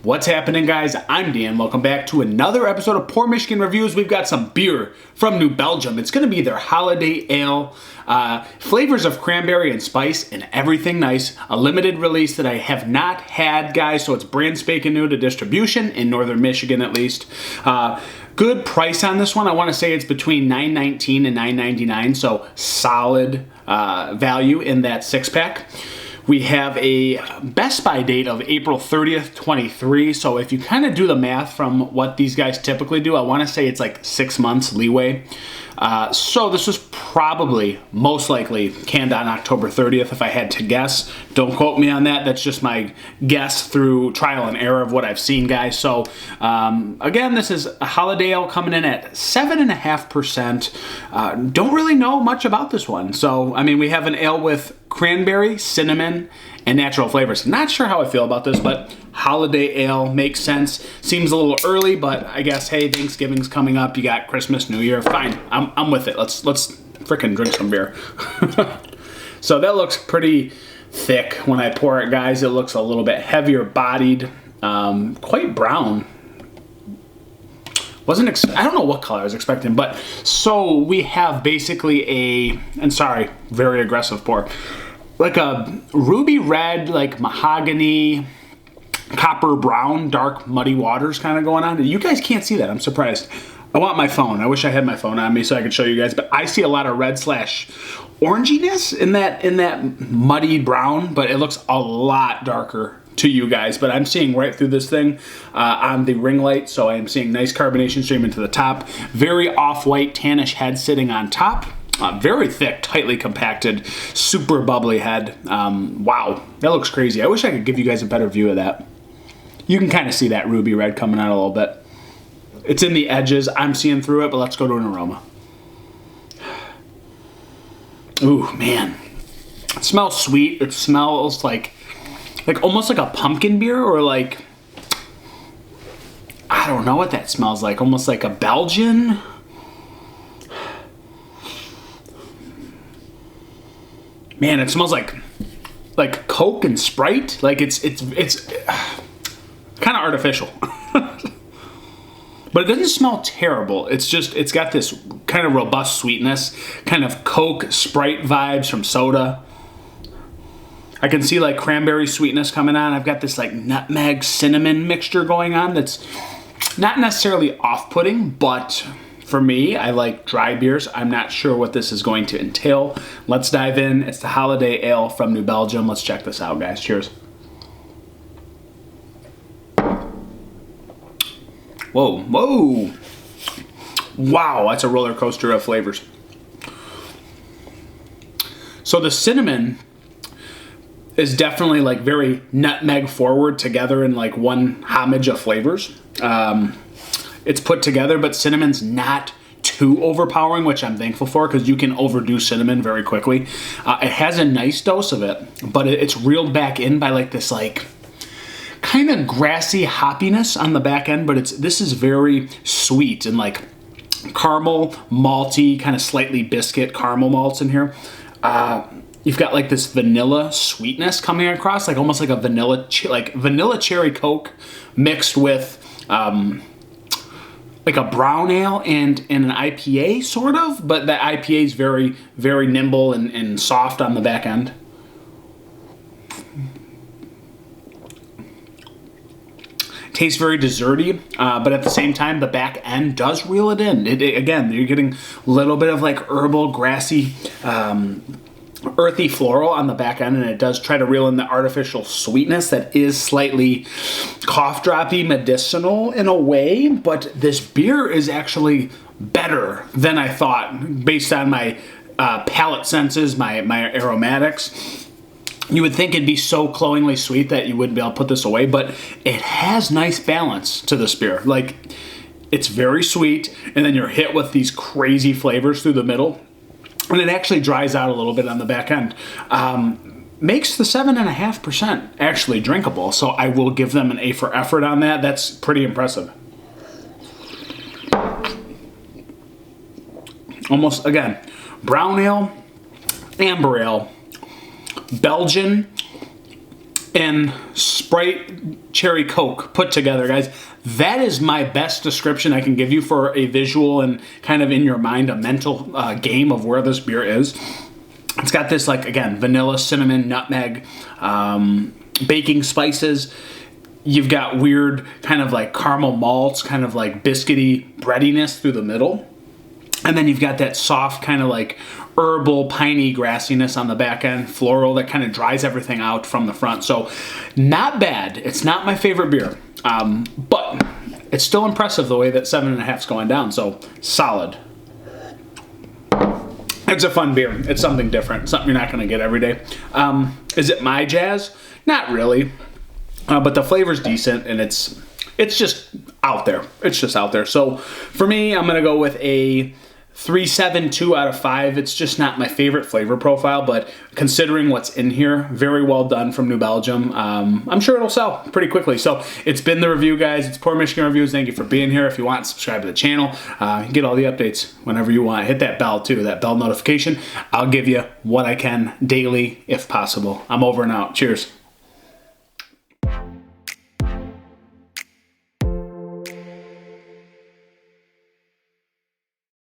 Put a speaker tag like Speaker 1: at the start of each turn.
Speaker 1: What's happening, guys? I'm Dan. Welcome back to another episode of Poor Michigan Reviews. We've got some beer from New Belgium. It's going to be their holiday ale. Flavors of cranberry and spice and everything nice. A limited release that I have not had, guys, so it's brand spanking new to distribution in northern Michigan at least. Good price on this one. I want to say it's between $9.19 and $9.99, so solid value in that 6-pack. We have a Best By date of April 30th, 23. So if you kind of do the math from what these guys typically do, I want to say it's like 6 months leeway. So this was probably, most likely, canned on October 30th if I had to guess. Don't quote me on that. That's just my guess through trial and error of what I've seen, guys. So again, this is a holiday ale coming in at 7.5%. Don't really know much about this one. So, I mean, we have an ale with cranberry, cinnamon, and natural flavors. Not sure how I feel about this, but holiday ale makes sense. Seems a little early, but I guess, hey, Thanksgiving's coming up. You got Christmas, New Year. Fine, I'm with it. Let's frickin' drink some beer. So that looks pretty thick when I pour it, guys. It looks a little bit heavier bodied, quite brown. I don't know what color I was expecting, but so we have basically very aggressive pour. Like a ruby red, like mahogany, copper brown, dark muddy waters kind of going on. You guys can't see that. I'm surprised. I want my phone. I wish I had my phone on me so I could show you guys. But I see a lot of red / oranginess in that muddy brown, but it looks a lot darker to you guys. But I'm seeing right through this thing on the ring light, so I am seeing nice carbonation streaming to the top. Very off-white tannish head sitting on top. Very thick, tightly compacted, super bubbly head. Wow, that looks crazy. I wish I could give you guys a better view of that. You can kind of see that ruby red coming out a little bit. It's in the edges. I'm seeing through it, but let's go to an aroma. Ooh, man. It smells sweet. It smells like almost like a pumpkin beer, or like, I don't know what that smells like. Almost like a Belgian. Man, it smells like Coke and Sprite. Like it's kind of artificial. But it doesn't smell terrible. It's got this kind of robust sweetness, kind of Coke, Sprite vibes from soda. I can see like cranberry sweetness coming on. I've got this like nutmeg cinnamon mixture going on that's not necessarily off-putting, but for me, I like dry beers. I'm not sure what this is going to entail. Let's dive in. It's the holiday ale from New Belgium. Let's check this out, guys. Cheers. Whoa, whoa. Wow, that's a roller coaster of flavors. So the cinnamon is definitely like very nutmeg forward together in like one homage of flavors. It's put together, but cinnamon's not too overpowering, which I'm thankful for, because you can overdo cinnamon very quickly. It has a nice dose of it, but it's reeled back in by like this like kind of grassy hoppiness on the back end, but this is very sweet and like caramel, malty, kind of slightly biscuit caramel malts in here. You've got like this vanilla sweetness coming across, like almost like a vanilla cherry Coke mixed with like a brown ale and an IPA sort of, but that IPA is very, very nimble and soft on the back end. Tastes very desserty, but at the same time, the back end does reel it in. Again, you're getting a little bit of like herbal, grassy, earthy floral on the back end, and it does try to reel in the artificial sweetness that is slightly cough droppy, medicinal in a way, but this beer is actually better than I thought based on my palate senses, my aromatics. You would think it'd be so cloyingly sweet that you wouldn't be able to put this away, but it has nice balance to this beer. Like, it's very sweet, and then you're hit with these crazy flavors through the middle, and it actually dries out a little bit on the back end. Makes the 7.5% actually drinkable, so I will give them an A for effort on that. That's pretty impressive. Almost, again, brown ale, amber ale, Belgian, and Sprite Cherry Coke put together, guys. That is my best description I can give you for a visual and kind of in your mind a mental game of where this beer is. It's got this, like, again, vanilla, cinnamon, nutmeg, baking spices. You've got weird kind of like caramel malts, kind of like biscuity breadiness through the middle. And then you've got that soft kind of like herbal, piney grassiness on the back end, floral that kind of dries everything out from the front. So not bad. It's not my favorite beer, but it's still impressive the way that 7.5 is going down. So solid. It's a fun beer. It's something different, something you're not going to get every day. Is it my jazz? Not really. But the flavor's decent, and it's just out there. It's just out there. So for me, I'm going to go with a 3.72 out of 5. It's just not my favorite flavor profile, but considering what's in here, very well done from New Belgium. I'm sure it'll sell pretty quickly. So it's been the review, guys. It's Poor Michigan Reviews. Thank you for being here. If you want, subscribe to the channel. You get all the updates whenever you want. Hit that bell, too, that bell notification. I'll give you what I can daily, if possible. I'm over and out. Cheers.